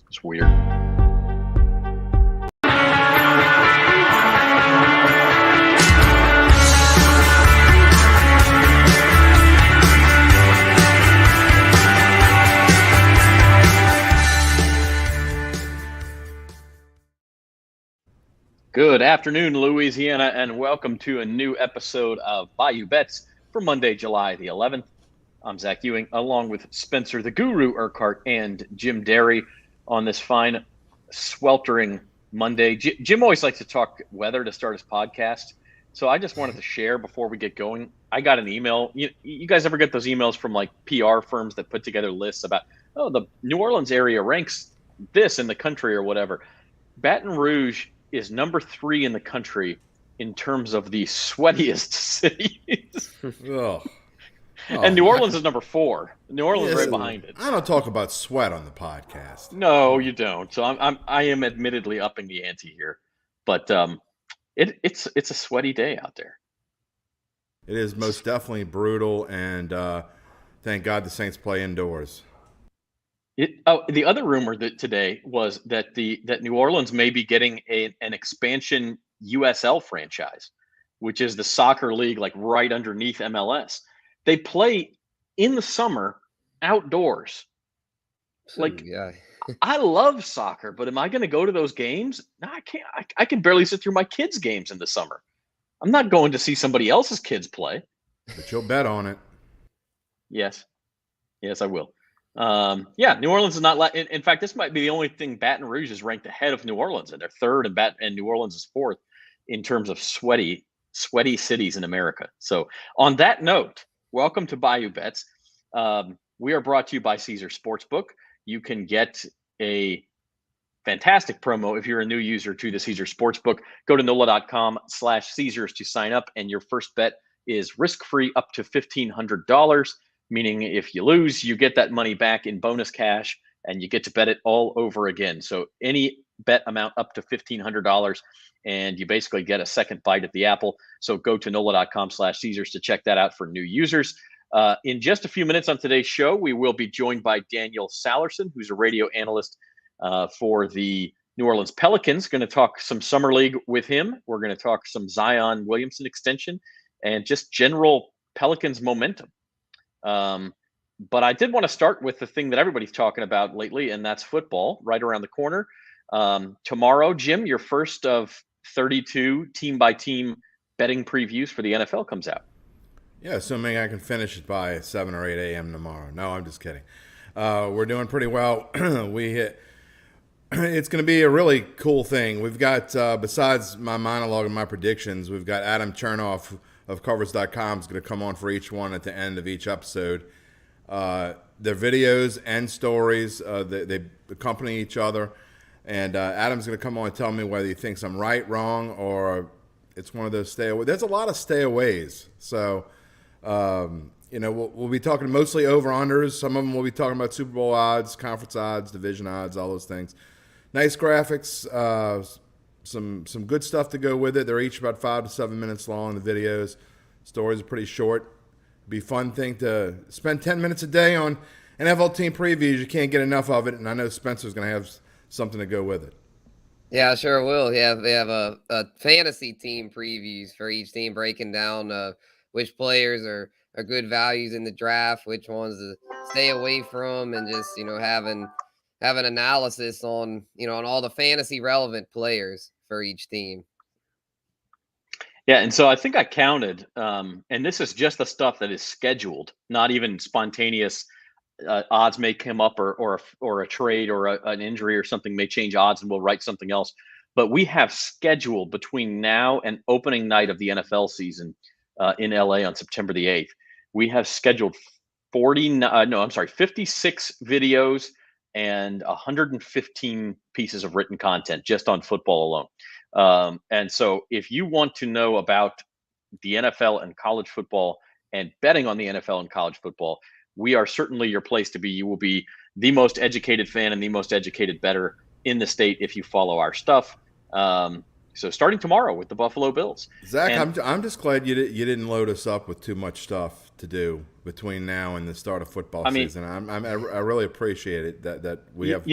It's weird. Good afternoon, Louisiana, and welcome to a new episode of Bayou Bets for Monday, July the 11th. I'm Zach Ewing, along with Spencer the Guru Urquhart and Jim Derry on this fine, sweltering Monday. Jim always likes to talk weather to start his podcast, so I just wanted to share before we get going. I got an email. You guys ever get those emails from like PR firms that put together lists about, oh, the New Orleans area ranks this in the country or whatever? Baton Rouge is number 3 in the country in terms of the sweatiest cities. Oh. And New Orleans is number 4. New Orleans is right behind it. I don't talk about sweat on the podcast. No, you don't. So I am admittedly upping the ante here, but it's a sweaty day out there. It is most definitely brutal, and thank God the Saints play indoors. The other rumor that today was that New Orleans may be getting an expansion USL franchise, which is the soccer league like right underneath MLS. They play in the summer outdoors. Like, yeah. I love soccer, but am I going to go to those games? No, I can't. I can barely sit through my kids' games in the summer. I'm not going to see somebody else's kids play. But you'll bet on it. Yes, I will. New Orleans is not. In fact, this might be the only thing Baton Rouge is ranked ahead of New Orleans, and they're 3rd, and New Orleans is 4th in terms of sweaty cities in America. So, on that note, welcome to Bayou Bets. We are brought to you by Caesars Sportsbook. You can get a fantastic promo if you're a new user to the Caesars Sportsbook. Go to NOLA.com/Caesars to sign up, and your first bet is risk-free up to $1,500. Meaning if you lose, you get that money back in bonus cash and you get to bet it all over again. So any bet amount up to $1,500 and you basically get a second bite at the apple. So go to NOLA.com/Caesars to check that out for new users. In just a few minutes on today's show, we will be joined by Daniel Sallerson, who's a radio analyst for the New Orleans Pelicans. Going to talk some summer league with him. We're going to talk some Zion Williamson extension and just general Pelicans momentum. But I did want to start with the thing that everybody's talking about lately, and that's football right around the corner. Tomorrow, Jim, your first of 32 team-by-team betting previews for the NFL comes out. Yeah, assuming I can finish it by 7 or 8 a.m. tomorrow. No, I'm just kidding. We're doing pretty well. It's going to be a really cool thing. We've got, besides my monologue and my predictions, we've got Adam Chernoff of Covers.com is going to come on for each one at the end of each episode. Their videos and stories, they accompany each other. And Adam's going to come on and tell me whether he thinks I'm right, wrong, or it's one of those stay away. There's a lot of stay aways. So, we'll be talking mostly over-unders. Some of them we'll be talking about Super Bowl odds, conference odds, division odds, all those things. Nice graphics, some good stuff to go with it. They're each about 5 to 7 minutes long, the videos. Stories are pretty short. Be a fun thing to spend 10 minutes a day on NFL team previews. You can't get enough of it, and I know Spencer's going to have something to go with it. Yeah, sure will. Yeah, they have a fantasy team previews for each team, breaking down which players are good values in the draft, which ones to stay away from, and just have an analysis on on all the fantasy relevant players for each team. Yeah, and so I think I counted, and this is just the stuff that is scheduled, not even spontaneous. Odds may come up, or a trade or an injury or something may change odds, and we'll write something else. But we have scheduled between now and opening night of the NFL season in LA on September the 8th. We have scheduled 56 videos and 115 pieces of written content just on football alone. And so if you want to know about the NFL and college football and betting on the NFL and college football, we are certainly your place to be. You will be the most educated fan and the most educated bettor in the state if you follow our stuff. So starting tomorrow with the Buffalo Bills. Zach, I'm just glad you didn't load us up with too much stuff to do between now and the start of football season. I really appreciate it that we have.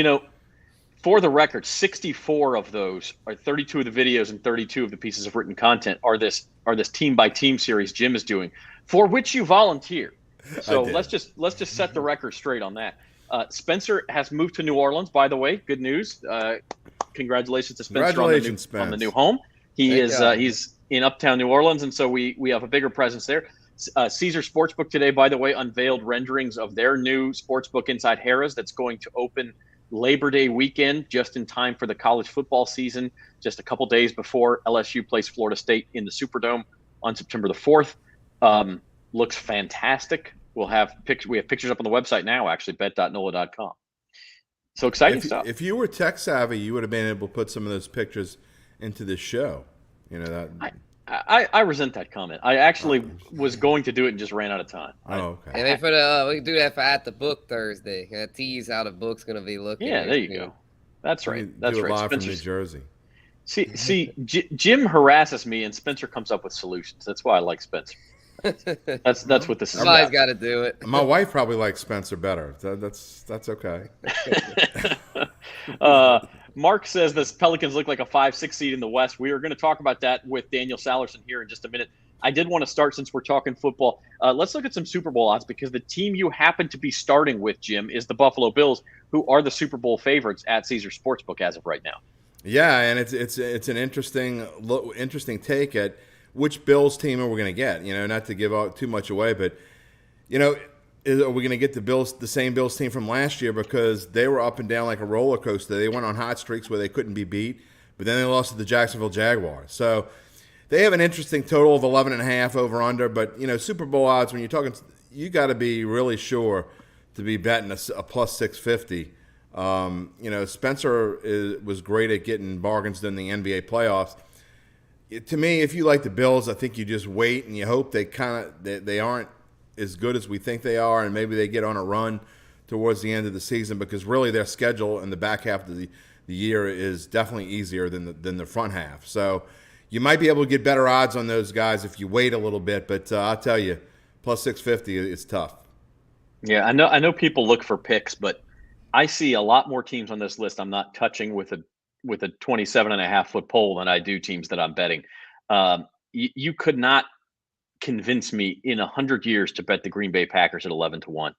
For the record, 64 of those are 32 of the videos and 32 of the pieces of written content are this team by team series Jim is doing, for which you volunteer. So let's just set the record straight on that. Spencer has moved to New Orleans, by the way. Good news. Congratulations to Spencer on the new home. He's in Uptown New Orleans, and so we have a bigger presence there. Caesar Sportsbook today, by the way, unveiled renderings of their new sportsbook inside Harrah's that's going to open Labor Day weekend, just in time for the college football season, just a couple days before LSU plays Florida State in the Superdome on September the 4th. Looks fantastic. We have pictures up on the website now, actually, bet.nola.com. So exciting stuff. If you were tech savvy, you would have been able to put some of those pictures into this show. You know that. I resent that comment. I actually was going to do it and just ran out of time. Oh, okay. And then we can do that for At the Book Thursday. Tease how the book's going to be looking. Yeah, there you go. That's right. That's right. Live from New Jersey. See, Jim harasses me, and Spencer comes up with solutions. That's why I like Spencer. That's what this is. Somebody's got to do it. My wife probably likes Spencer better. That's okay. Mark says the Pelicans look like a 5-6 seed in the West. We are going to talk about that with Daniel Sallerson here in just a minute. I did want to start, since we're talking football. Let's look at some Super Bowl odds, because the team you happen to be starting with, Jim, is the Buffalo Bills, who are the Super Bowl favorites at Caesar Sportsbook as of right now. Yeah, and it's an interesting take at which Bills team are we going to get. You know, not to give out too much away, but you know, are we going to get the same Bills team from last year, because they were up and down like a roller coaster. They went on hot streaks where they couldn't be beat, but then they lost to the Jacksonville Jaguars. So they have an interesting total of 11.5 over under. But you know, Super Bowl odds, when you're talking, you got to be really sure to be betting a plus 650. You know, Spencer was great at getting bargains in the NBA playoffs. To me, if you like the Bills, I think you just wait and you hope they aren't as good as we think they are, and maybe they get on a run towards the end of the season, because really their schedule in the back half of the year is definitely easier than the front half. So you might be able to get better odds on those guys if you wait a little bit, but I'll tell you, plus 650 is tough. Yeah, I know people look for picks, but I see a lot more teams on this list I'm not touching with a 27.5-foot pole than I do teams that I'm betting. You could not convince me in 100 years to bet the Green Bay Packers at 11-1.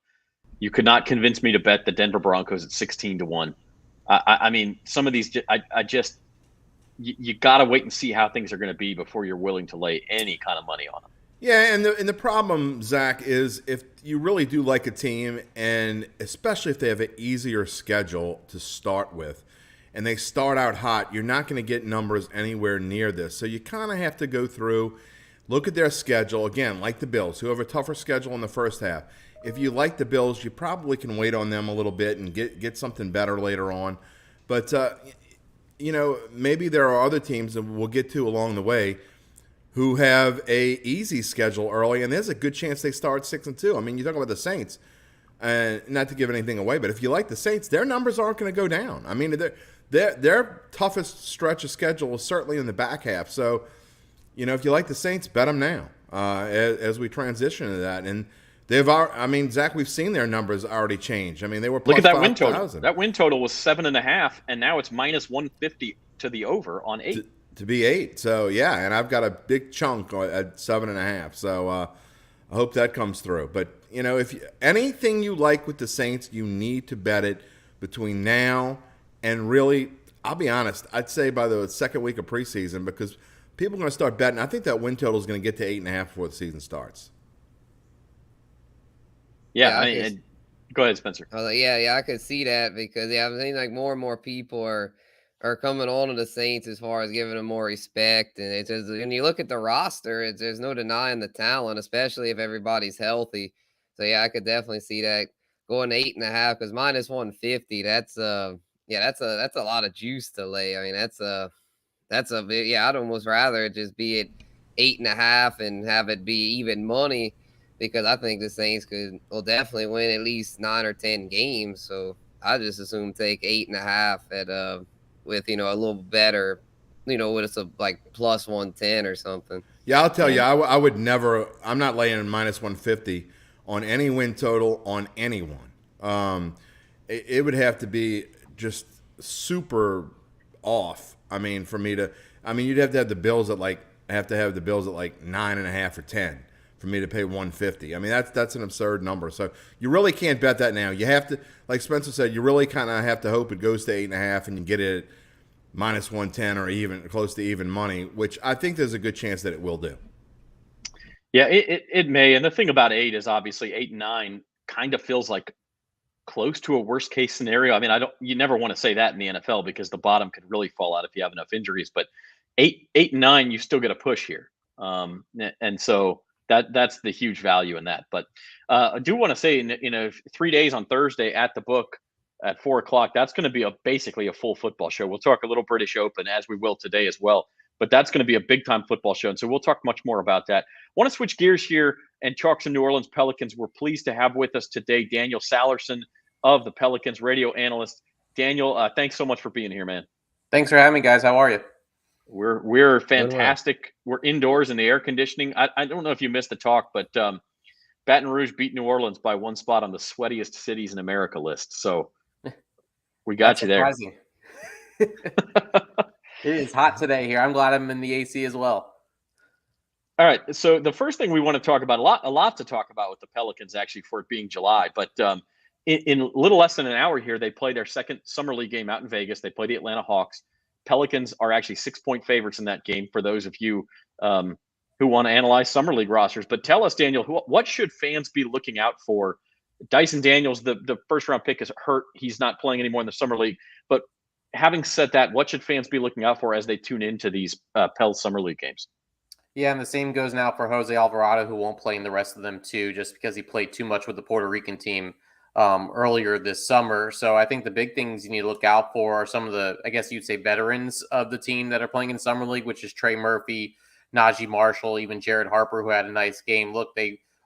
You could not convince me to bet the Denver Broncos at 16-1. I mean, some of these, you got to wait and see how things are going to be before you're willing to lay any kind of money on them. Yeah, and the problem, Zach, is if you really do like a team, and especially if they have an easier schedule to start with, and they start out hot, you're not going to get numbers anywhere near this. So you kind of have to go through, look at their schedule. Again, like the Bills, who have a tougher schedule in the first half. If you like the Bills, you probably can wait on them a little bit and get something better later on. But, you know, maybe there are other teams that we'll get to along the way who have a easy schedule early, and there's a good chance they start 6-2. I mean, you talk about the Saints, and not to give anything away, but if you like the Saints, their numbers aren't going to go down. I mean, their toughest stretch of schedule is certainly in the back half. So, you know, if you like the Saints, bet them now as we transition to that. And Zach, we've seen their numbers already change. I mean, they were plus look at that 5, win total. 000. That win total was 7.5, and now it's minus 150 to the over on 8. To be 8. So, yeah, and I've got a big chunk at 7.5. So I hope that comes through. But, you know, if anything you like with the Saints, you need to bet it between now and really, I'll be honest, I'd say by the second week of preseason, because people are going to start betting. I think that win total is going to get to 8.5 before the season starts. Yeah, go ahead, Spencer. Yeah, I could see that, because I'm seeing like more and more people are coming on to the Saints as far as giving them more respect. And it's just, when you look at the roster, there's no denying the talent, especially if everybody's healthy. So yeah, I could definitely see that going to 8.5, because minus 150, that's a lot of juice to lay. I mean, that's a big, I'd almost rather it just be at 8.5 and have it be even money, because I think the Saints will definitely win at least 9 or 10 games. So I just assume take 8.5 at with, you know, a little better, you know, with a like plus 110 or something. Yeah, I'll tell you, I would never. I'm not laying minus 150 on any win total on anyone. It would have to be just super off. I mean, for me to, you'd have to have the Bills at like 9.5 or 10 for me to pay 150. I mean, that's an absurd number. So you really can't bet that now. You have to, like Spencer said, you really kind of have to hope it goes to 8.5 and you get it at minus 110 or even close to even money, which I think there's a good chance that it will do. Yeah, it may. And the thing about 8 is obviously 8 and 9 kind of feels like close to a worst case scenario. I mean, you never want to say that in the NFL because the bottom could really fall out if you have enough injuries. But 8 and 9, you still get a push here, and so that's the huge value in that. But I do want to say, in 3 days on Thursday at the book at 4:00, that's going to be basically a full football show. We'll talk a little British Open, as we will today as well. But that's going to be a big time football show, and so we'll talk much more about that. I want to switch gears here and talk some New Orleans Pelicans. We're pleased to have with us today Daniel Sallerson of the Pelicans, radio analyst. Daniel, thanks so much for being here, man. Thanks for having me, guys. How are you? We're fantastic. We're indoors in the air conditioning. I don't know if you missed the talk, but Baton Rouge beat New Orleans by 1 spot on the sweatiest cities in America list. So we got you there. It is hot today here. I'm glad I'm in the AC as well. All right. So the first thing we want to talk about, a lot to talk about with the Pelicans, actually, for it being July. But in a little less than an hour here, they play their second summer league game out in Vegas. They play the Atlanta Hawks. Pelicans are actually 6-point favorites in that game for those of you who want to analyze summer league rosters. But tell us, Daniel, what should fans be looking out for? Dyson Daniels, the first round pick, is hurt. He's not playing anymore in the summer league. But having said that, what should fans be looking out for as they tune into these Pel summer league games? Yeah, and the same goes now for Jose Alvarado, who won't play in the rest of them too, just because he played too much with the Puerto Rican team earlier this summer. So I think the big things you need to look out for are some of the, I guess you'd say, veterans of the team that are playing in summer league, which is Trey Murphy, Najee Marshall, even Jared Harper, who had a nice game. Look,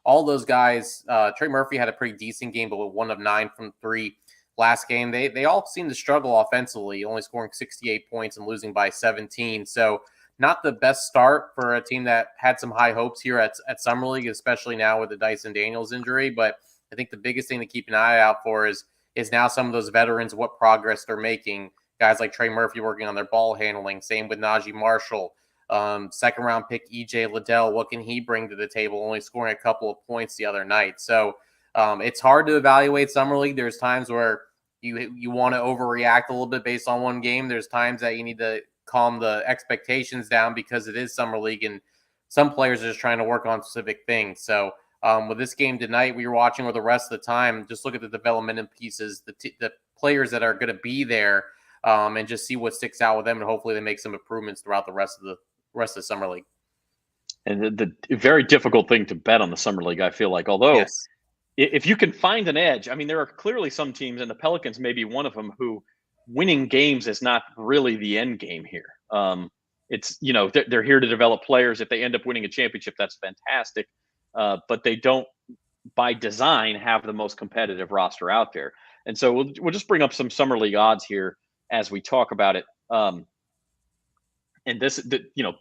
all those guys, Trey Murphy had a pretty decent game, but with 1 of 9 from 3 last game. They all seem to struggle offensively, only scoring 68 points and losing by 17. So not the best start for a team that had some high hopes here at Summer League, especially now with the Dyson Daniels injury. But I think the biggest thing to keep an eye out for is now some of those veterans, what progress they're making. Guys like Trey Murphy working on their ball handling. Same with Najee Marshall. Second round pick EJ Liddell, what can he bring to the table? Only scoring a couple of points the other night. So it's hard to evaluate Summer League. There's times where you want to overreact a little bit based on one game. There's times that you need to calm the expectations down because it is Summer League and some players are just trying to work on specific things. So with this game tonight, we were watching with the rest of the time, just look at the developmental pieces, the players that are going to be there, and just see what sticks out with them, and hopefully they make some improvements throughout the rest of the Summer League. And the very difficult thing to bet on the Summer League, I feel like, although yes, if you can find an edge, I mean, there are clearly some teams, and the Pelicans may be one of them, who winning games is not really the end game here. It's, they're here to develop players. If they end up winning a championship, that's fantastic. But they don't, by design, have the most competitive roster out there. And so we'll just bring up some Summer League odds here as we talk about it. And this,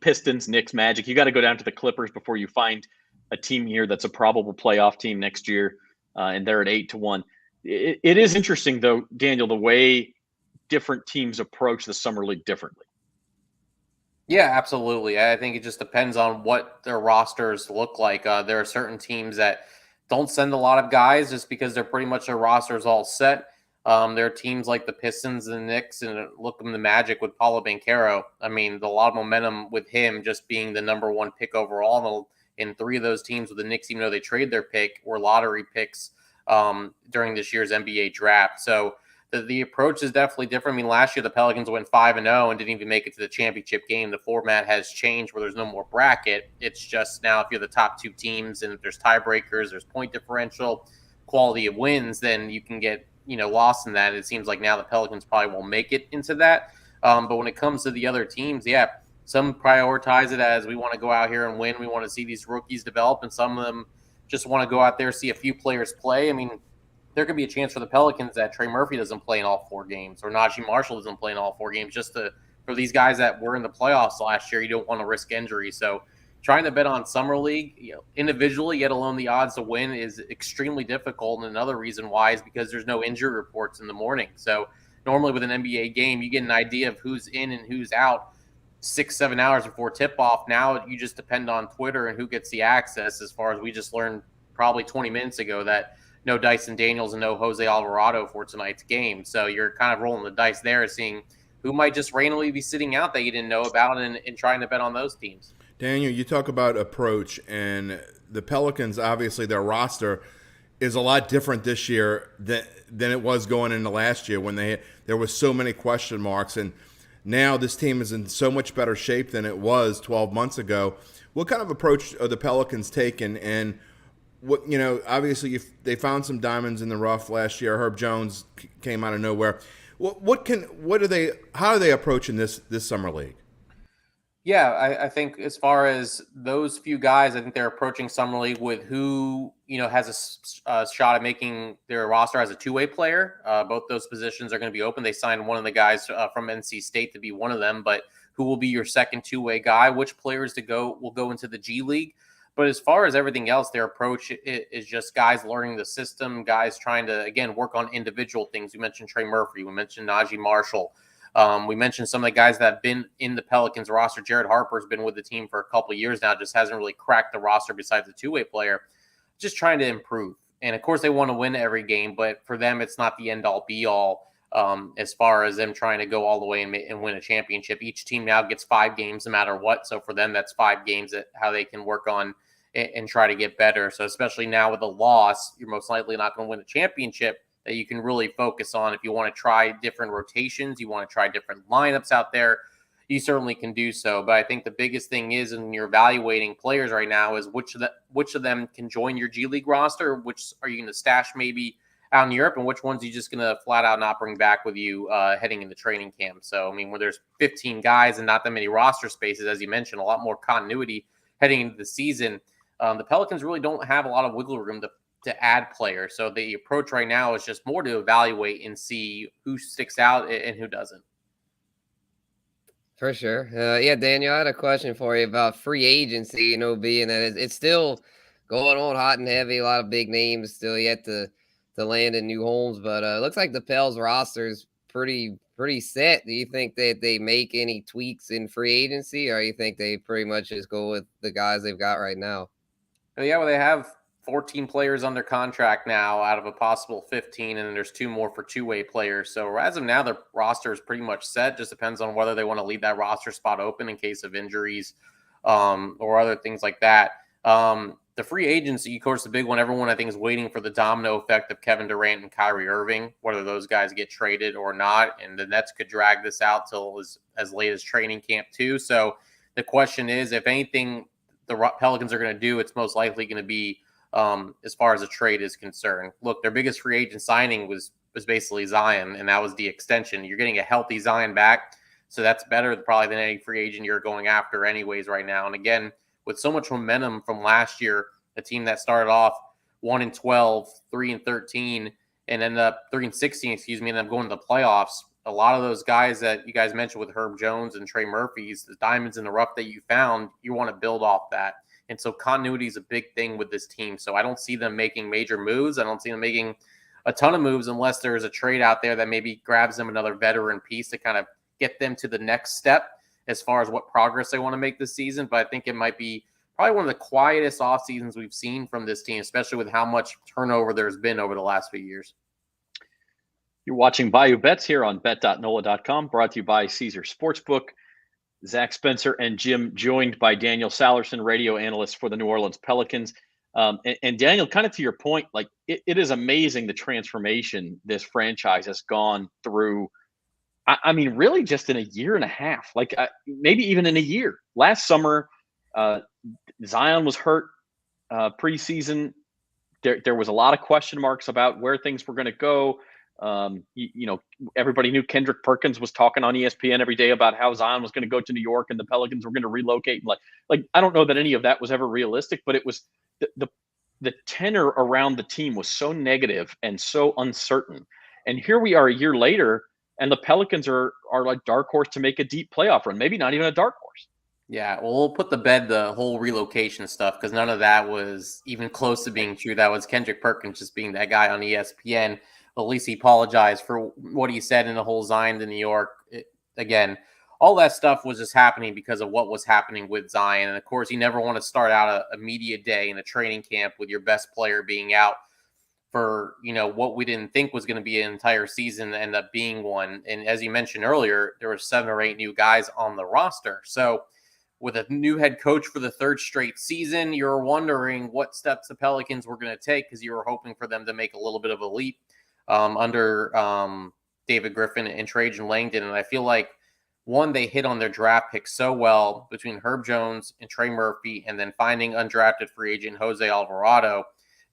Pistons, Knicks, Magic, you got to go down to the Clippers before you find a team here that's a probable playoff team next year. And they're at 8-1. It is interesting, though, Daniel, the way different teams approach the Summer League differently. Yeah, absolutely. I think it just depends on what their rosters look like. There are certain teams that don't send a lot of guys just because they're pretty much their rosters all set. There are teams like the Pistons and the Knicks, and look at the Magic with Paulo Banchero. I mean, a lot of momentum with him just being the number 1 pick overall. In 3 of those teams with the Knicks, even though they trade their pick, were lottery picks during this year's NBA draft. So the approach is definitely different. I mean, last year the Pelicans went 5-0 and didn't even make it to the championship game. The format has changed where there's no more bracket. It's just now if you're the top 2 teams and if there's tiebreakers, there's point differential, quality of wins, then you can get lost in that. It seems like now the Pelicans probably won't make it into that. But when it comes to the other teams, some prioritize it as we want to go out here and win. We want to see these rookies develop, and some of them just want to go out there, see a few players play. I mean, there could be a chance for the Pelicans that Trey Murphy doesn't play in all 4 games or Najee Marshall doesn't play in all 4 games for these guys that were in the playoffs last year. You don't want to risk injury. So trying to bet on Summer League, individually, yet alone the odds to win is extremely difficult. And another reason why is because there's no injury reports in the morning. So normally with an NBA game, you get an idea of who's in and who's out 6-7 hours before tip-off. Now you just depend on Twitter and who gets the access, as far as we just learned probably 20 minutes ago that no Dyson Daniels and no Jose Alvarado for tonight's game. So you're kind of rolling the dice there, seeing who might just randomly be sitting out that you didn't know about, and trying to bet on those teams. Daniel, you talk about approach, and the Pelicans, obviously their roster is a lot different this year than it was going into last year when there was so many question marks, and now this team is in so much better shape than it was 12 months ago. What kind of approach are the Pelicans taking? And what, obviously they found some diamonds in the rough last year. Herb Jones came out of nowhere. How are they approaching this summer league? Yeah, I think as far as those few guys, I think they're approaching summer league with who has a shot at making their roster as a two-way player. Both those positions are going to be open. They signed one of the guys from NC State to be one of them, but who will be your second two-way guy? Which players will go into the G League? But as far as everything else, their approach is just guys learning the system, guys trying to, again, work on individual things. We mentioned Trey Murphy. We mentioned Najee Marshall. We mentioned some of the guys that have been in the Pelicans roster. Jared Harper has been with the team for a couple of years now, just hasn't really cracked the roster besides the two-way player, just trying to improve. And, of course, they want to win every game, but for them, it's not the end-all, be-all as far as them trying to go all the way and win a championship. Each team now gets 5 games no matter what. So for them, that's 5 games that how they can work on and try to get better. So especially now with a loss, you're most likely not going to win a championship that you can really focus on. If you want to try different rotations, you want to try different lineups out there, you certainly can do so. But I think the biggest thing is when you're evaluating players right now is which of them can join your G League roster, which are you going to stash maybe out in Europe, and which ones are you just going to flat out not bring back with you heading into training camp. So, I mean, where there's 15 guys and not that many roster spaces, as you mentioned, a lot more continuity heading into the season. The Pelicans really don't have a lot of wiggle room to add players. So the approach right now is just more to evaluate and see who sticks out and who doesn't. For sure. Yeah, Daniel, I had a question for you about free agency, being that it's still going on hot and heavy. A lot of big names still yet to land in new homes, but it looks like the Pels roster is pretty set. Do you think that they make any tweaks in free agency, or you think they pretty much just go with the guys they've got right now? Yeah, well, they have 14 players under contract now out of a possible 15, and then there's 2 more for two-way players. So as of now, their roster is pretty much set. Just depends on whether they want to leave that roster spot open in case of injuries or other things like that. The free agency, of course, the big one, everyone I think is waiting for the domino effect of Kevin Durant and Kyrie Irving, whether those guys get traded or not. And the Nets could drag this out till as late as training camp too. So the question is, if anything the Pelicans are going to do, it's most likely going to be as far as a trade is concerned. Look, their biggest free agent signing was basically Zion, and that was the extension. You're getting a healthy Zion back, so that's better probably than any free agent you're going after anyways right now. And again, with so much momentum from last year, a team that started off 1-12, 3-13, and ended up 3-16, and ended up going to the playoffs. A lot of those guys that you guys mentioned with Herb Jones and Trey Murphy's, the diamonds in the rough that you found, you want to build off that. And so continuity is a big thing with this team. So I don't see them making major moves. I don't see them making a ton of moves unless there's a trade out there that maybe grabs them another veteran piece to kind of get them to the next step as far as what progress they want to make this season. But I think it might be probably one of the quietest off seasons we've seen from this team, especially with how much turnover there's been over the last few years. You're watching Bayou Bets here on bet.nola.com, brought to you by Caesar Sportsbook. Zach Spencer and Jim, joined by Daniel Sallerson, radio analyst for the New Orleans Pelicans. And Daniel, kind of to your point, like it is amazing the transformation this franchise has gone through. I mean, really just in a year and a half, like maybe even in a year. Last summer, Zion was hurt preseason. There was a lot of question marks about where things were going to go. Everybody knew Kendrick Perkins was talking on ESPN every day about how Zion was going to go to New York and the Pelicans were going to relocate. Like I don't know that any of that was ever realistic, but it was the tenor around the team was so negative and so uncertain. And here we are a year later, and the Pelicans are like dark horse to make a deep playoff run. Maybe not even a dark horse. Yeah, well, we'll put to bed the whole relocation stuff because none of that was even close to being true. That was Kendrick Perkins just being that guy on ESPN. at least he apologized for what he said in the whole Zion to New York. Again, all that stuff was just happening because of what was happening with Zion. And of course, you never want to start out a media day in a training camp with your best player being out for, what we didn't think was going to be an entire season end up being one. And as you mentioned earlier, there were 7 or 8 new guys on the roster. So with a new head coach for the 3rd straight season, you're wondering what steps the Pelicans were going to take, because you were hoping for them to make a little bit of a leap under David Griffin and Trajan Langdon. And I feel like, one, they hit on their draft picks so well between Herb Jones and Trey Murphy, and then finding undrafted free agent Jose Alvarado.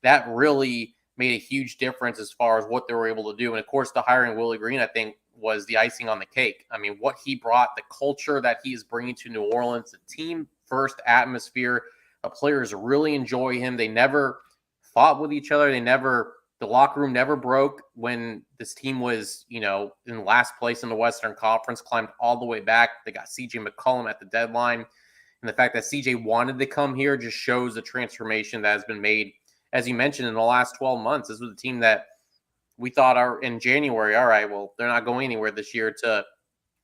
That really made a huge difference as far as what they were able to do. And of course, the hiring Willie Green, I think, was the icing on the cake. I mean, what he brought, the culture that he is bringing to New Orleans, the team first atmosphere, the players really enjoy him. They never fought with each other. The locker room never broke when this team was, in last place in the Western Conference, climbed all the way back. They got CJ McCollum at the deadline. And the fact that CJ wanted to come here just shows the transformation that has been made, as you mentioned, in the last 12 months. This was a team that we thought in January, all right, well, they're not going anywhere this year, to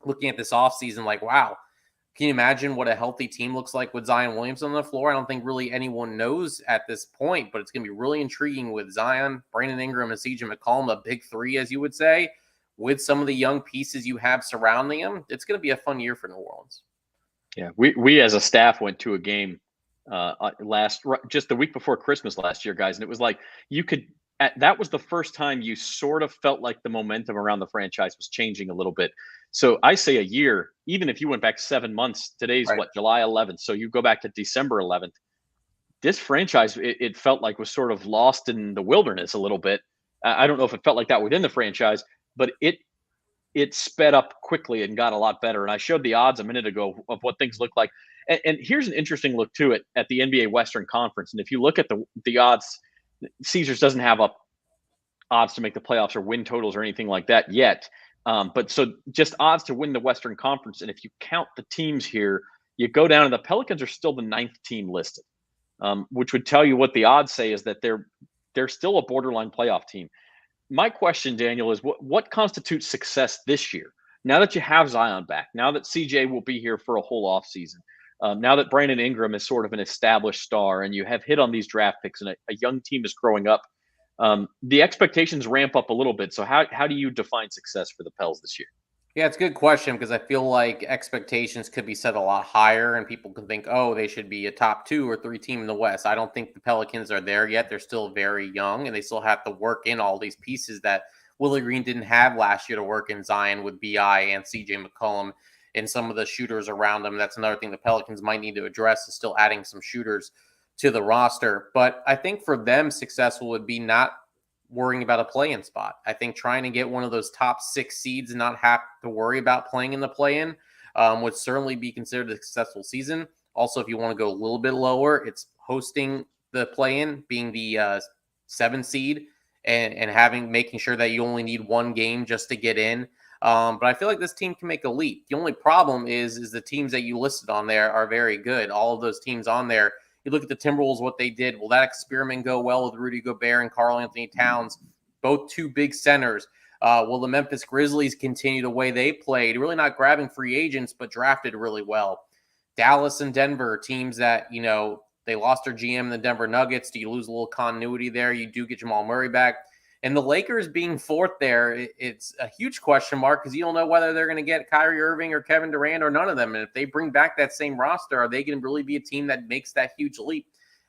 looking at this offseason like, wow, can you imagine what a healthy team looks like with Zion Williamson on the floor? I don't think really anyone knows at this point, but it's going to be really intriguing with Zion, Brandon Ingram, and CJ McCollum, a big 3, as you would say, with some of the young pieces you have surrounding them. It's going to be a fun year for New Orleans. Yeah, we as a staff went to a game just the week before Christmas last year, guys, and it was like that was the first time you sort of felt like the momentum around the franchise was changing a little bit. So I say a year, even if you went back 7 months, today's right. July 11th. So you go back to December 11th. This franchise, it felt like, was sort of lost in the wilderness a little bit. I don't know if it felt like that within the franchise, but it sped up quickly and got a lot better. And I showed the odds a minute ago of what things look like. And here's an interesting look to it at the NBA Western Conference. And if you look at the odds, Caesars doesn't have odds to make the playoffs or win totals or anything like that yet. But so just odds to win the Western Conference. And if you count the teams here, you go down and the Pelicans are still the 9th team listed, which would tell you what the odds say is that they're still a borderline playoff team. My question, Daniel, is what constitutes success this year? Now that you have Zion back, now that CJ will be here for a whole offseason, now that Brandon Ingram is sort of an established star and you have hit on these draft picks and a young team is growing up, the expectations ramp up a little bit. So how do you define success for the Pels this year? Yeah, it's a good question, because I feel like expectations could be set a lot higher and people can think, oh, they should be a top 2 or 3 team in the West. I don't think the Pelicans are there yet. They're still very young and they still have to work in all these pieces that Willie Green didn't have last year to work in Zion with BI and CJ McCollum and some of the shooters around them. That's another thing the Pelicans might need to address, is still adding some shooters to the roster. But I think for them, successful would be not worrying about a play-in spot. I think trying to get one of those top 6 seeds and not have to worry about playing in the play-in would certainly be considered a successful season. Also, if you want to go a little bit lower, it's hosting the play-in, being the 7 seed, and making sure that you only need 1 game just to get in. But I feel like this team can make a leap. The only problem is the teams that you listed on there are very good. All of those teams on there, you look at the Timberwolves, what they did. Will that experiment go well with Rudy Gobert and Karl Anthony Towns, both 2 big centers? Will the Memphis Grizzlies continue the way they played, really not grabbing free agents, but drafted really well? Dallas and Denver, teams that, they lost their GM, the Denver Nuggets. Do you lose a little continuity there? You do get Jamal Murray back. And the Lakers being 4th there, it's a huge question mark, because you don't know whether they're going to get Kyrie Irving or Kevin Durant or none of them. And if they bring back that same roster, are they going to really be a team that makes that huge leap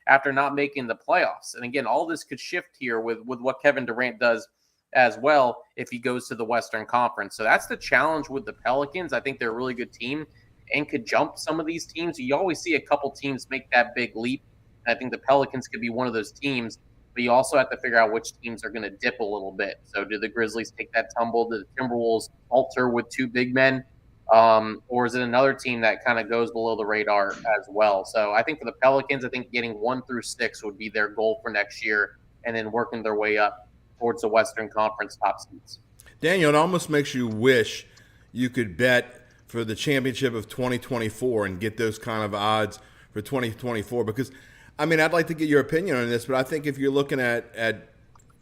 after not making the playoffs? And again, all this could shift here with what Kevin Durant does as well if he goes to the Western Conference. So that's the challenge with the Pelicans. I think they're a really good team and could jump some of these teams. You always see a couple teams make that big leap. And I think the Pelicans could be one of those teams. But you also have to figure out which teams are going to dip a little bit. So do the Grizzlies take that tumble? Do the Timberwolves falter with 2 big men? Or is it another team that kind of goes below the radar as well? So I think for the Pelicans, I think getting 1 through 6 would be their goal for next year, and then working their way up towards the Western Conference top seeds. Daniel, it almost makes you wish you could bet for the championship of 2024 and get those kind of odds for 2024, because I'd like to get your opinion on this, but I think if you're looking at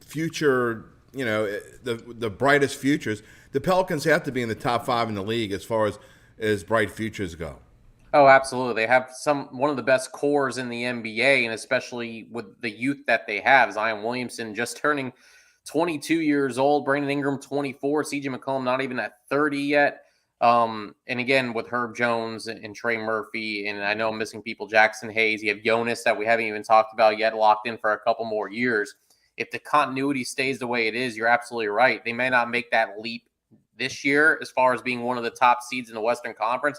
future the brightest futures. The Pelicans have to be in the top 5 in the league as far as bright futures go. Oh, absolutely. They have one of the best cores in the NBA, and especially with the youth that they have. Zion Williamson just turning 22 years old, Brandon Ingram 24, CJ McCollum not even at 30 yet. And again, with Herb Jones and Trey Murphy, and I know I'm missing people, Jackson Hayes, you have Jonas that we haven't even talked about yet, locked in for a couple more years. If the continuity stays the way it is, you're absolutely right. They may not make that leap this year as far as being one of the top seeds in the Western Conference,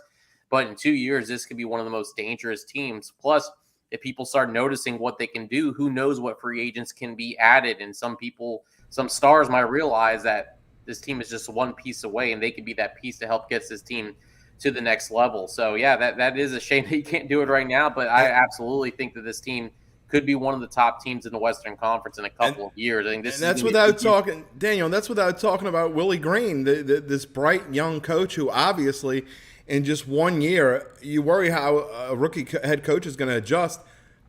but in 2 years, this could be one of the most dangerous teams. Plus, if people start noticing what they can do, who knows what free agents can be added. And some stars might realize that this team is just one piece away, and they could be that piece to help get this team to the next level. So, yeah, that is a shame that you can't do it right now. But I absolutely think that this team could be one of the top teams in the Western Conference in a couple of years. I think this. And that's without talking, Daniel. That's without talking about Willie Green, this bright young coach who obviously, in just 1 year, you worry how a rookie head coach is going to adjust.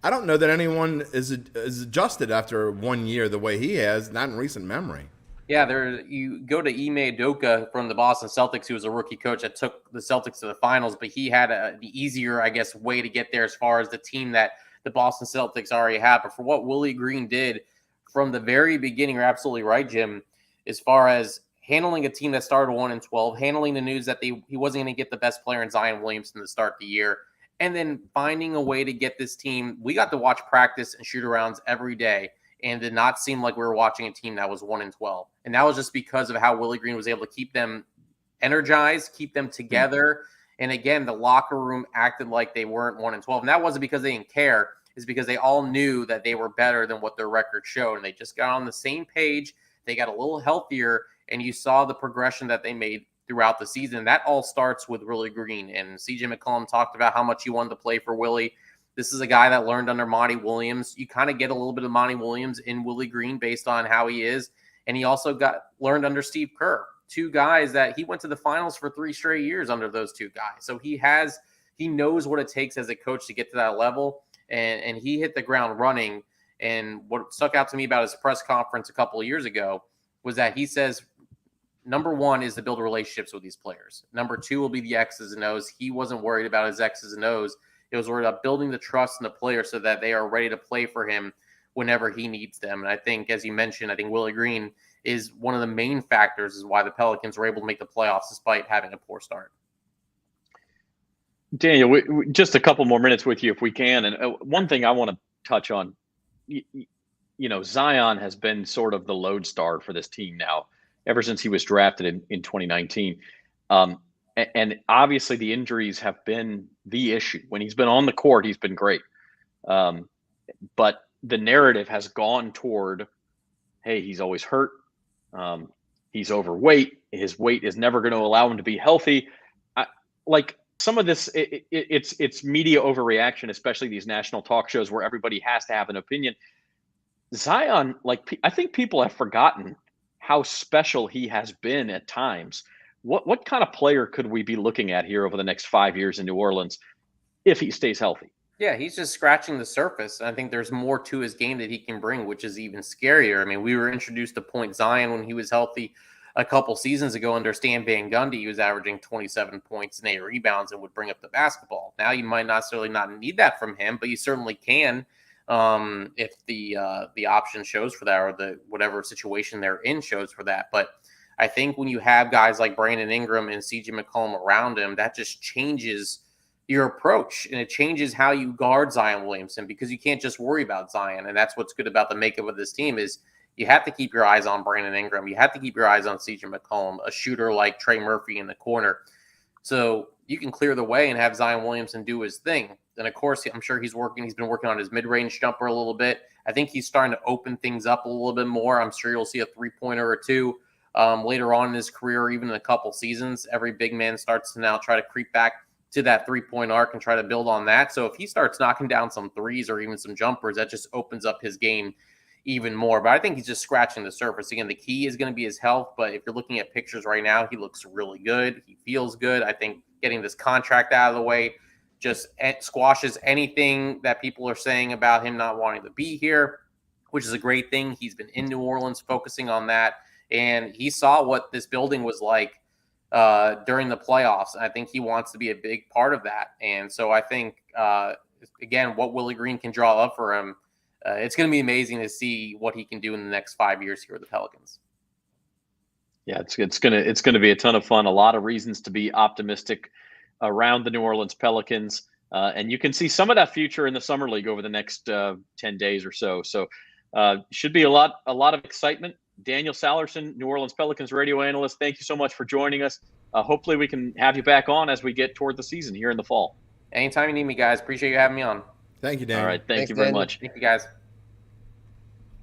I don't know that anyone is adjusted after 1 year the way he has, not in recent memory. Yeah, you go to Ime Udoka from the Boston Celtics, who was a rookie coach that took the Celtics to the finals, but he had the easier, I guess, way to get there as far as the team that the Boston Celtics already have. But for what Willie Green did from the very beginning, you're absolutely right, Jim, as far as handling a team that started 1-12, handling the news that he wasn't going to get the best player in Zion Williamson to start the year, and then finding a way to get this team. We got to watch practice and shoot-arounds every day, and did not seem like we were watching a team that was 1-12. And that was just because of how Willie Green was able to keep them energized, keep them together. And again, the locker room acted like they weren't 1-12. And that wasn't because they didn't care. It's because they all knew that they were better than what their record showed. And they just got on the same page. They got a little healthier, and you saw the progression that they made throughout the season. That all starts with Willie Green. And CJ McCollum talked about how much he wanted to play for Willie. This is a guy that learned under Monty Williams. You kind of get a little bit of Monty Williams in Willie Green based on how he is. And he also learned under Steve Kerr, 2 guys that he went to the finals for 3 straight years under those 2 guys. So he knows what it takes as a coach to get to that level. And he hit the ground running. And what stuck out to me about his press conference a couple of years ago was that he says, number 1 is to build relationships with these players. Number 2 will be the X's and O's. He wasn't worried about his X's and O's. It was worried about building the trust in the player so that they are ready to play for him whenever he needs them. And I think, as you mentioned, I think Willie Green is one of the main factors is why the Pelicans were able to make the playoffs despite having a poor start. Daniel, just a couple more minutes with you if we can. And one thing I want to touch on, Zion has been sort of the lodestar for this team now ever since he was drafted in 2019. And obviously the injuries have been the issue. When he's been on the court, he's been great. But the narrative has gone toward, hey, he's always hurt. He's overweight. His weight is never going to allow him to be healthy. Some of this, it's media overreaction, especially these national talk shows where everybody has to have an opinion. Zion, I think people have forgotten how special he has been at times. What kind of player could we be looking at here over the next 5 years in New Orleans if he stays healthy? Yeah, he's just scratching the surface. I think there's more to his game that he can bring, which is even scarier. I mean, we were introduced to Point Zion when he was healthy a couple seasons ago under Stan Van Gundy. He was averaging 27 points and 8 rebounds and would bring up the basketball. Now you might not necessarily not need that from him, but you certainly can if the option shows for that, or the whatever situation they're in shows for that. But I think when you have guys like Brandon Ingram and CJ McCollum around him, that just changes your approach, and it changes how you guard Zion Williamson, because you can't just worry about Zion. And that's what's good about the makeup of this team is you have to keep your eyes on Brandon Ingram. You have to keep your eyes on CJ McCollum, a shooter like Trey Murphy in the corner. So you can clear the way and have Zion Williamson do his thing. And of course, I'm sure he's been working on his mid-range jumper a little bit. I think he's starting to open things up a little bit more. I'm sure you'll see a 3-pointer or 2 later on in his career, or even in a couple seasons. Every big man starts to now try to creep back to that 3-point arc and try to build on that. So if he starts knocking down some threes or even some jumpers, that just opens up his game even more. But I think he's just scratching the surface. Again, the key is going to be his health. But if you're looking at pictures right now, he looks really good. He feels good. I think getting this contract out of the way just squashes anything that people are saying about him not wanting to be here. which is a great thing. He's been in New Orleans focusing on that, and he saw what this building was like during the playoffs. And I think he wants to be a big part of that. And so I think, again, what Willie Green can draw up for him, it's going to be amazing to see what he can do in the next 5 years here with the Pelicans. Yeah, it's gonna be a ton of fun. A lot of reasons to be optimistic around the New Orleans Pelicans, and you can see some of that future in the summer league over the next 10 days or so. So should be a lot of excitement. Daniel Sallerson, New Orleans Pelicans radio analyst, thank you so much for joining us. Hopefully we can have you back on as we get toward the season here in the fall. Anytime you need me, guys. Appreciate you having me on. Thank you, Daniel. All right, thanks you very Daniel. much. Thank you, guys.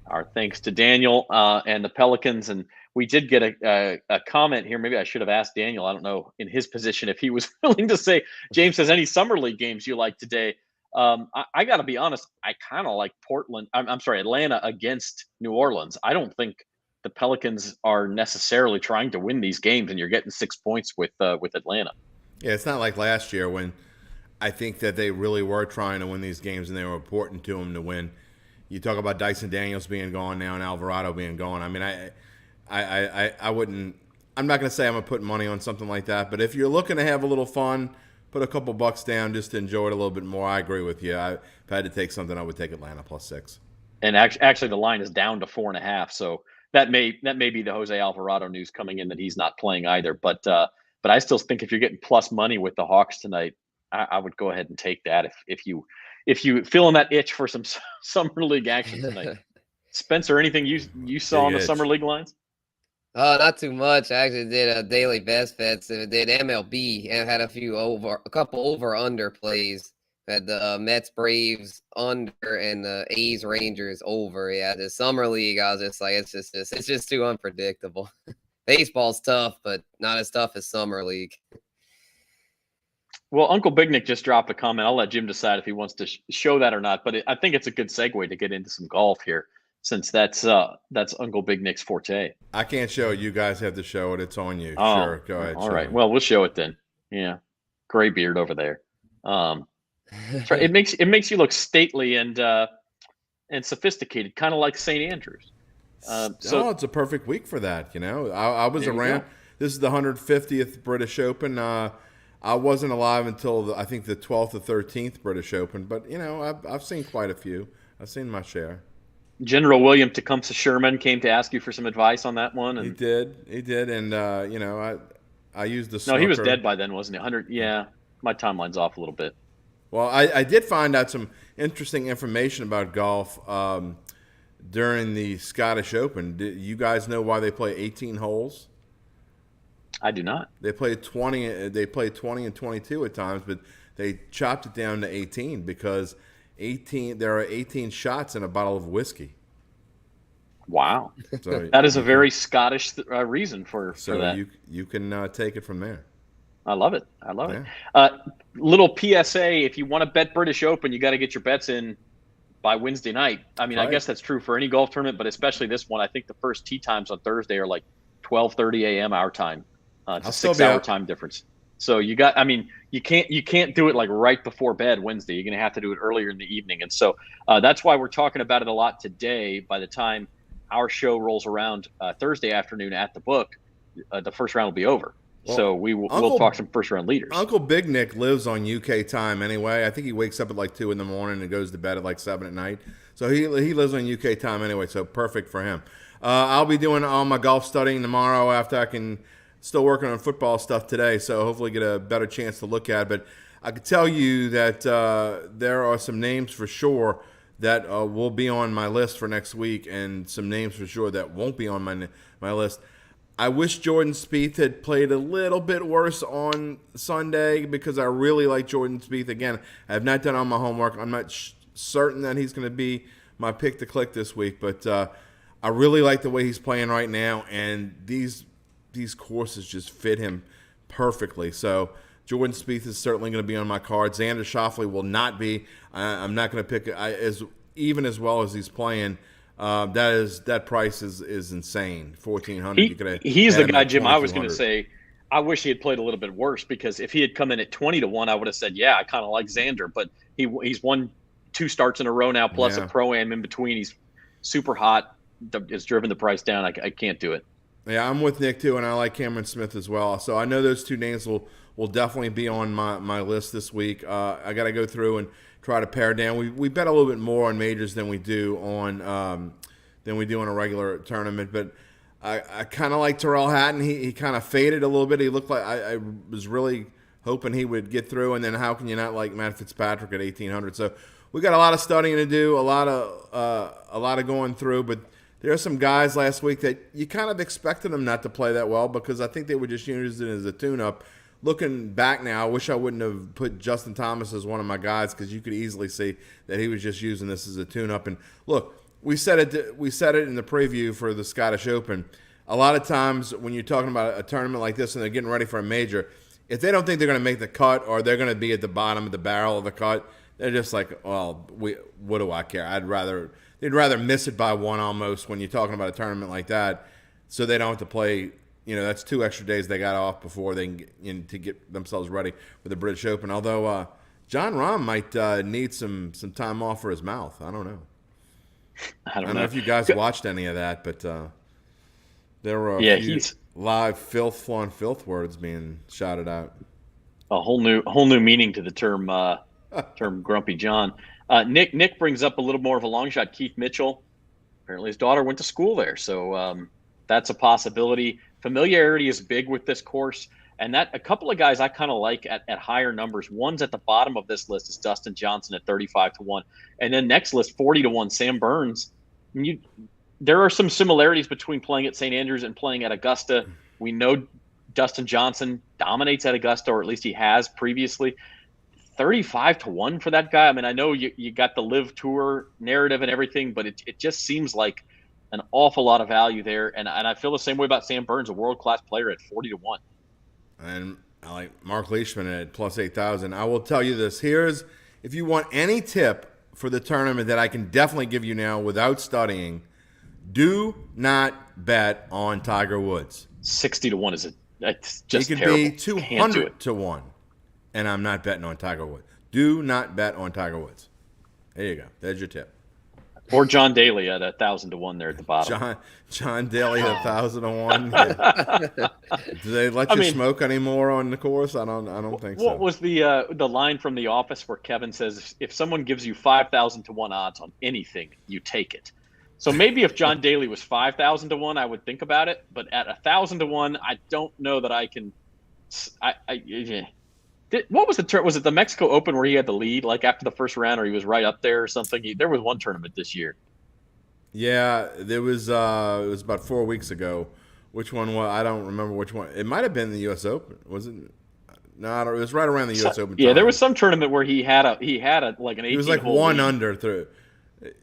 Our thanks to Daniel and the Pelicans. And we did get a comment here. Maybe I should have asked Daniel. I don't know in his position if he was willing to say, James, has any summer league games you like today? I got to be honest. I kind of like Atlanta against New Orleans. I don't think the Pelicans are necessarily trying to win these games, and you're getting 6 points with Atlanta. Yeah, it's not like last year when I think that they really were trying to win these games and they were important to them to win. You talk about Dyson Daniels being gone now and Alvarado being gone. I mean, I wouldn't. I'm not going to say I'm going to put money on something like that, but if you're looking to have a little fun, put a couple bucks down just to enjoy it a little bit more. I agree with you. If I had to take something, I would take Atlanta +6. And actually, the line is down to 4.5. So that may be the Jose Alvarado news coming in that he's not playing either. But I still think if you're getting plus money with the Hawks tonight, I would go ahead and take that if you feeling that itch for some summer league action tonight. Spencer, anything you saw on the summer league lines? Not too much. I actually did a daily best bets. I did MLB and had a couple over under plays. Had the Mets Braves under and the A's Rangers over. Yeah, the summer league, I was just like, it's just too unpredictable. Baseball's tough, but not as tough as summer league. Well, Uncle Big Nick just dropped a comment. I'll let Jim decide if he wants to show that or not. But I think it's a good segue to get into some golf here, since that's Uncle Big Nick's forte. I can't show it. You guys have to show it. It's on you. Oh, sure, go ahead. All right. Well, we'll show it then. Yeah, gray beard over there. It makes you look stately and sophisticated, kind of like St. Andrews. So it's a perfect week for that. You know, I was around. This is the 150th British Open. I wasn't alive until I think the 12th or 13th British Open, but you know, I've seen quite a few. I've seen my share. General William Tecumseh Sherman came to ask you for some advice on that one. And he did, and you know, I used the snooker. No, he was dead by then, wasn't he? 100. Yeah, my timeline's off a little bit. Well, I did find out some interesting information about golf during the Scottish Open. Do you guys know why they play 18 holes? I do not. They play 20. They play 20 and 22 at times, but they chopped it down to 18 because 18. There are 18 shots in a bottle of whiskey. Wow, so that is a very Scottish reason for that. So you can take it from there. I love it. Little PSA: if you want to bet British Open, you got to get your bets in by Wednesday night. I mean, right. I guess that's true for any golf tournament, but especially this one. I think the first tee times on Thursday are like 12:30 a.m. our time. It's a 6-hour time difference. So you can't do it like right before bed Wednesday. You're going to have to do it earlier in the evening. And so that's why we're talking about it a lot today. By the time our show rolls around Thursday afternoon at the book, the first round will be over. Well, so we'll talk some first round leaders. Uncle Big Nick lives on UK time anyway. I think he wakes up at like 2 in the morning and goes to bed at like 7 at night. So he lives on UK time anyway. So perfect for him. I'll be doing all my golf studying tomorrow after I can. Still working on football stuff today, so hopefully get a better chance to look at it. But I can tell you that there are some names for sure that will be on my list for next week, and some names for sure that won't be on my list. I wish Jordan Spieth had played a little bit worse on Sunday because I really like Jordan Spieth. Again, I have not done all my homework. I'm not certain that he's going to be my pick to click this week, but I really like the way he's playing right now, and these courses just fit him perfectly. So Jordan Spieth is certainly going to be on my card. Xander Schauffele will not be. I'm not going to pick as well as he's playing. That price is insane. 1,400. He's the guy, Jim. I was going to say, I wish he had played a little bit worse because if he had come in at 20-1, I would have said, yeah, I kind of like Xander. But he's won 2 starts in a row now, plus a pro-am in between. super hot. It's driven the price down. I can't do it. Yeah, I'm with Nick too, and I like Cameron Smith as well. So I know those two names will definitely be on my list this week. I got to go through and try to pare down. We bet a little bit more on majors than we do on a regular tournament, but I kind of like Terrell Hatton. He kind of faded a little bit. He looked like I was really hoping he would get through, and then how can you not like Matt Fitzpatrick at 1,800? So we got a lot of studying to do, a lot of going through, but there are some guys last week that you kind of expected them not to play that well because I think they were just using it as a tune-up. Looking back now, I wish I wouldn't have put Justin Thomas as one of my guys because you could easily see that he was just using this as a tune-up. And look, we said it in the preview for the Scottish Open. A lot of times when you're talking about a tournament like this and they're getting ready for a major, if they don't think they're going to make the cut or they're going to be at the bottom of the barrel of the cut, they're just like, well, what do I care? They'd rather miss it by one almost when you're talking about a tournament like that, so they don't have to play. That's 2 extra days they got off before they can to get themselves ready for the British Open. Although John Rahm might need some time off for his mouth. I don't know. I don't know if you guys watched any of that, but there were a few live filth on filth words being shouted out. A whole new meaning to the term Grumpy John. Nick brings up a little more of a long shot. Keith Mitchell, apparently his daughter went to school there, so that's a possibility. Familiarity is big with this course, and that a couple of guys I kind of like at higher numbers. One's at the bottom of this list is Dustin Johnson at 35-1, and then next list 40-1 Sam Burns. There are some similarities between playing at St. Andrews and playing at Augusta. We know Dustin Johnson dominates at Augusta, or at least he has previously. 35-1 for that guy. I mean, I know you got the Live Tour narrative and everything, but it just seems like an awful lot of value there. And I feel the same way about Sam Burns, a world-class player at 40-1. And I like Mark Leishman at plus 8,000. I will tell you this. If you want any tip for the tournament that I can definitely give you now without studying, do not bet on Tiger Woods. 60-1 it's just he could terrible. Be 200-1. And I'm not betting on Tiger Woods. Do not bet on Tiger Woods. There you go. There's your tip. Or John Daly at 1,000-1 there at the bottom. John Daly at 1,000-1. Yeah. Do they let you smoke anymore on the course? I don't think so. What was the line from The Office where Kevin says, if someone gives you 5,000-1 odds on anything, you take it? So maybe if John Daly was 5,000-1, I would think about it. But at 1,000-1, I don't know that I can. What was was it the Mexico Open where he had the lead, like after the first round, or he was right up there or something? There was one tournament this year. Yeah, there was. It was about 4 weeks ago. Which one was? I don't remember which one. It might have been the U.S. Open. Was it? No, it was right around the U.S. Open. Yeah, there was some tournament where he had like an 18. He was like one lead. Under through.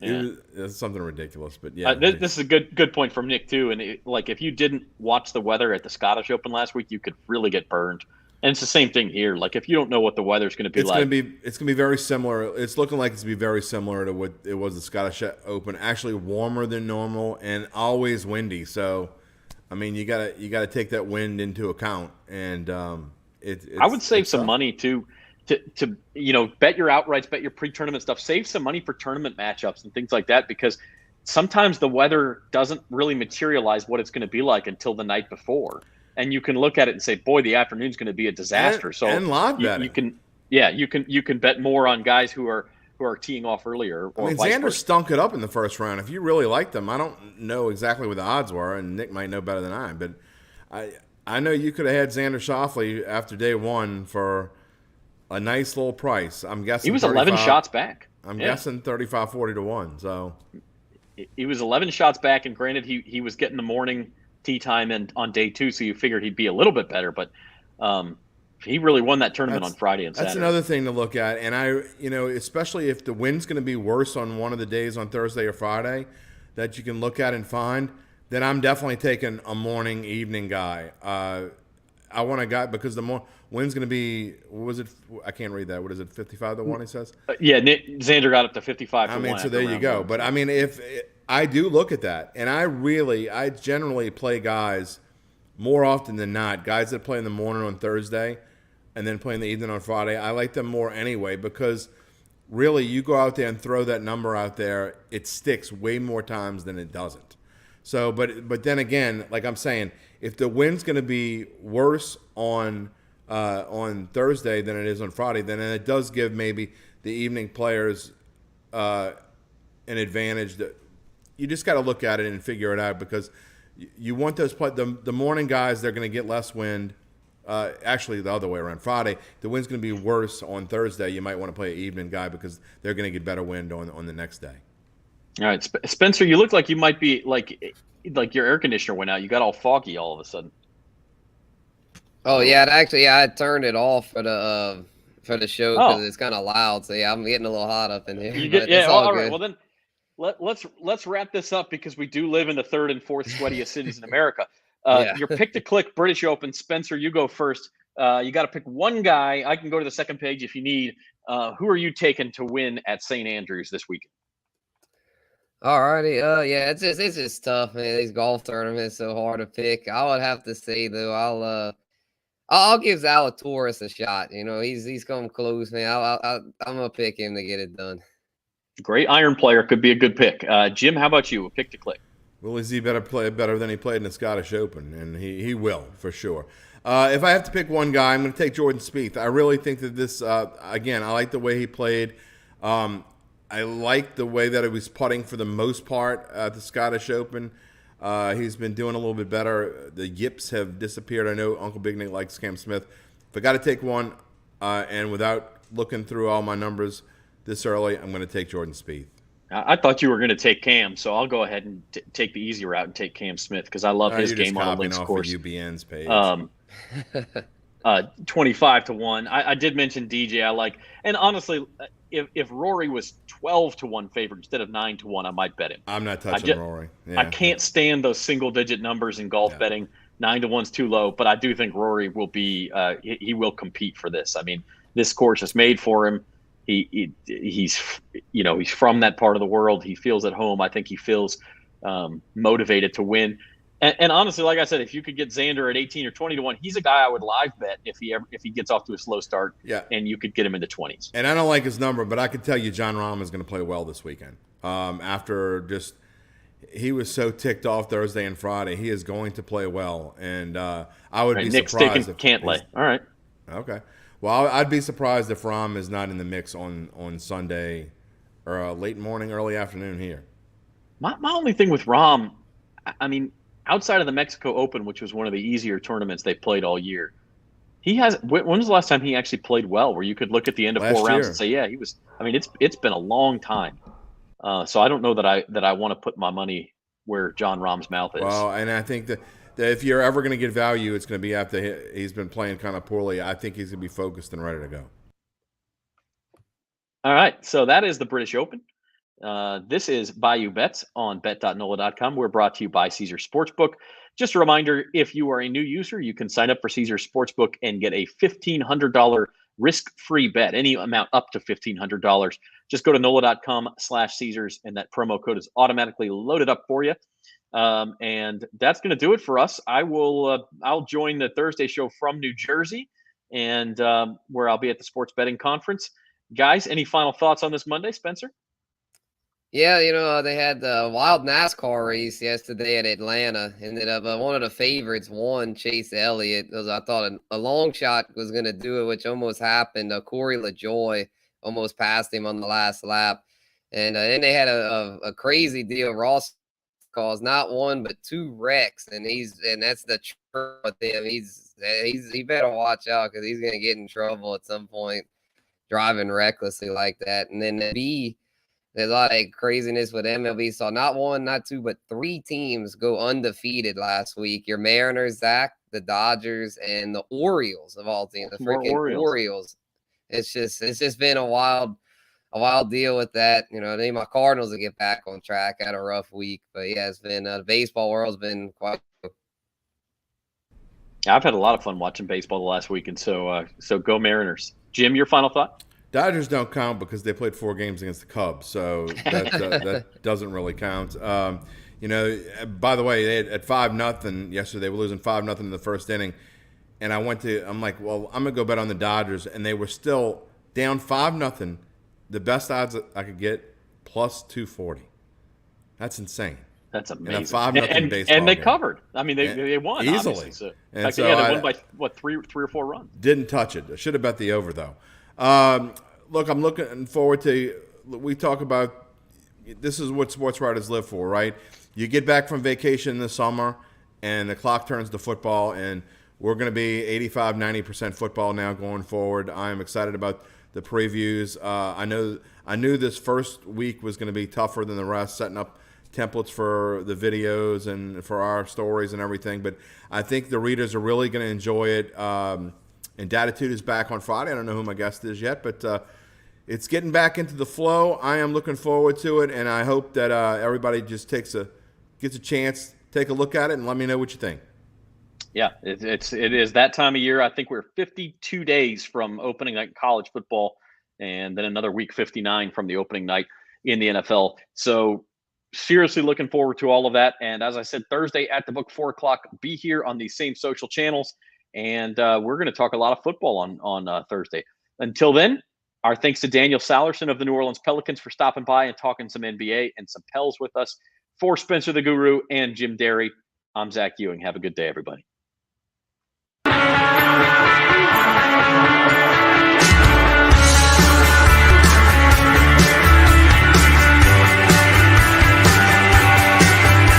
Yeah. It was something ridiculous, but yeah. This is a good point from Nick too. And if you didn't watch the weather at the Scottish Open last week, you could really get burned. And it's the same thing here. Like if you don't know what the weather's going to be like, it's going to be very similar. It's looking like it's going to be very similar to what it was the Scottish Open. Actually, warmer than normal and always windy. So, I mean, you gotta take that wind into account. And I would save some money to bet your outrights, bet your pre-tournament stuff. Save some money for tournament matchups and things like that because sometimes the weather doesn't really materialize what it's going to be like until the night before. And you can look at it and say, "Boy, the afternoon's going to be a disaster." And live betting. You can bet more on guys who are teeing off earlier. Or Xander stunk it up in the first round. If you really liked them, I don't know exactly what the odds were, and Nick might know better than I. But I know you could have had Xander Schauffele after day one for a nice little price. I'm guessing he was 11 shots back. I'm guessing 35-40-1. So he was 11 shots back, and granted, he was getting the morning tee time and on day two, so you figured he'd be a little bit better, but he really won that tournament on Friday and Saturday. That's another thing to look at, and especially if the wind's going to be worse on one of the days on Thursday or Friday that you can look at and find, then I'm definitely taking a morning, evening guy. I want a guy because the wind's going to be, what was it? I can't read that. What is it, 55-1, he says? Yeah, Xander got up to 55-1. I mean, so there you go. But, I mean, if I do look at that, and I generally play guys more often than not, guys that play in the morning on Thursday and then play in the evening on Friday. I like them more anyway because really, you go out there and throw that number out there, it sticks way more times than it doesn't. So, but then again, like I'm saying, if the wind's going to be worse on Thursday than it is on Friday, then it does give maybe the evening players an advantage. That you just got to look at it and figure it out, because you want those the morning guys, they're going to get less wind. Actually, the other way around. Friday, the wind's going to be worse on Thursday. You might want to play an evening guy because they're going to get better wind on the next day. All right, Spencer, you look like you might be like your air conditioner went out. You got all foggy all of a sudden. Oh yeah, I turned it off for the show because it's kind of loud. So yeah, I'm getting a little hot up in here. All right. Well then, let's wrap this up, because we do live in the third and fourth sweatiest cities in America. Your pick to click British Open. Spencer, you go first. You got to pick one guy. I can go to the second page if you need. Who are you taking to win at St. Andrews this weekend? Alrighty. Yeah, it's just tough, man. These golf tournaments so hard to pick. I would have to say though, I'll give Zalatoris a shot. You know, he's come close, man. I'm gonna pick him to get it done. Great iron player, could be a good pick. Jim, how about you? A pick to click. Well, is he play better than he played in the Scottish Open? And he will, for sure. If I have to pick one guy, I'm going to take Jordan Spieth. I really think that this, again, I like the way he played. I like the way that he was putting for the most part at the Scottish Open. He's been doing a little bit better. The yips have disappeared. I know Uncle Big Nick likes Cam Smith. If I got to take one, and without looking through all my numbers this early, I'm going to take Jordan Spieth. I thought you were going to take Cam, so I'll go ahead and take the easy route and take Cam Smith, because I love his game on the links course. UBN's page. 25-1. I did mention DJ. I like, and honestly, if Rory was 12-1 favorite instead of 9-1, I might bet him. I'm not touching Rory. Yeah. I can't stand those single digit numbers in golf betting. 9-1's too low, but I do think Rory will be. He will compete for this. I mean, this course is made for him. He's from that part of the world. He feels at home. I think he feels motivated to win. And honestly, like I said, if you could get Xander at 18 or 20-1, he's a guy I would live bet if he gets off to a slow start. Yeah. And you could get him in the 20s. And I don't like his number, but I can tell you John Rahm is going to play well this weekend. After he was so ticked off Thursday and Friday, he is going to play well. And I would be Nick's surprised if Cantlay. All right. Okay. Well, I'd be surprised if Rahm is not in the mix on Sunday or late morning, early afternoon here. My only thing with Rahm, I mean, outside of the Mexico Open, which was one of the easier tournaments they played all year, when was the last time he actually played well, where you could look at the end of 4 rounds and say, yeah, he was. I mean, it's been a long time. So I don't know that I want to put my money where John Rahm's mouth is. Well, and I think that if you're ever going to get value, it's going to be after he's been playing kind of poorly. I think he's going to be focused and ready to go. All right, so that is the British Open. This is Bayou Bets on bet.nola.com. We're brought to you by Caesars Sportsbook. Just a reminder, if you are a new user, you can sign up for Caesars Sportsbook and get a $1,500 risk-free bet, any amount up to $1,500. Just go to nola.com/Caesars, and that promo code is automatically loaded up for you. And that's going to do it for us. I'll join the Thursday show from New Jersey, and where I'll be at the sports betting conference. Guys, any final thoughts on this Monday, Spencer? Yeah, they had the wild NASCAR race yesterday at Atlanta. Ended up one of the favorites won, Chase Elliott. I thought a long shot was going to do it, which almost happened. Corey LaJoie almost passed him on the last lap. And then they had a crazy deal. Ross caused not one but 2 wrecks, and that's the truth with him. He better watch out, because he's going to get in trouble at some point driving recklessly like that. And then there's a lot of craziness with MLB. So not 1, not 2, but 3 teams go undefeated last week. Your Mariners, Zach, the Dodgers, and the Orioles of all teams. The freaking Orioles. It's just been a wild deal with that. I need my Cardinals to get back on track. Had a rough week, but yeah, it's been the baseball world's been quite. I've had a lot of fun watching baseball the last week, and so go Mariners. Jim, your final thought? Dodgers don't count because they played 4 games against the Cubs, so that doesn't really count. By the way, at 5-0 yesterday, they were losing 5-0 in the first inning, and I'm like, well, I'm gonna go bet on the Dodgers, and they were still down 5-0 the best odds I could get plus 240. That's insane. That's amazing. In a 5-0 baseball and they game. covered. I mean, they won easily. So, and they won by three or four runs. Didn't touch it. I should have bet the over though. Look, I'm looking forward to. We talk about this is what sports writers live for, right? You get back from vacation in the summer, and the clock turns to football, and we're going to be 85-90% football now going forward. I am excited about the previews. I knew this first week was going to be tougher than the rest, setting up templates for the videos and for our stories and everything. But I think the readers are really going to enjoy it. And Datitude is back on Friday. I don't know who my guest is yet, but it's getting back into the flow. I am looking forward to it, and I hope that everybody just gets a chance, take a look at it, and let me know what you think. Yeah, it is that time of year. I think we're 52 days from opening night in college football, and then another week 59 from the opening night in the NFL. So seriously looking forward to all of that. And as I said, Thursday at the book, 4:00, be here on these same social channels. And we're going to talk a lot of football on Thursday. Until then, our thanks to Daniel Sallerson of the New Orleans Pelicans for stopping by and talking some NBA and some Pels with us. For Spencer the Guru and Jim Derry, I'm Zach Ewing. Have a good day, everybody.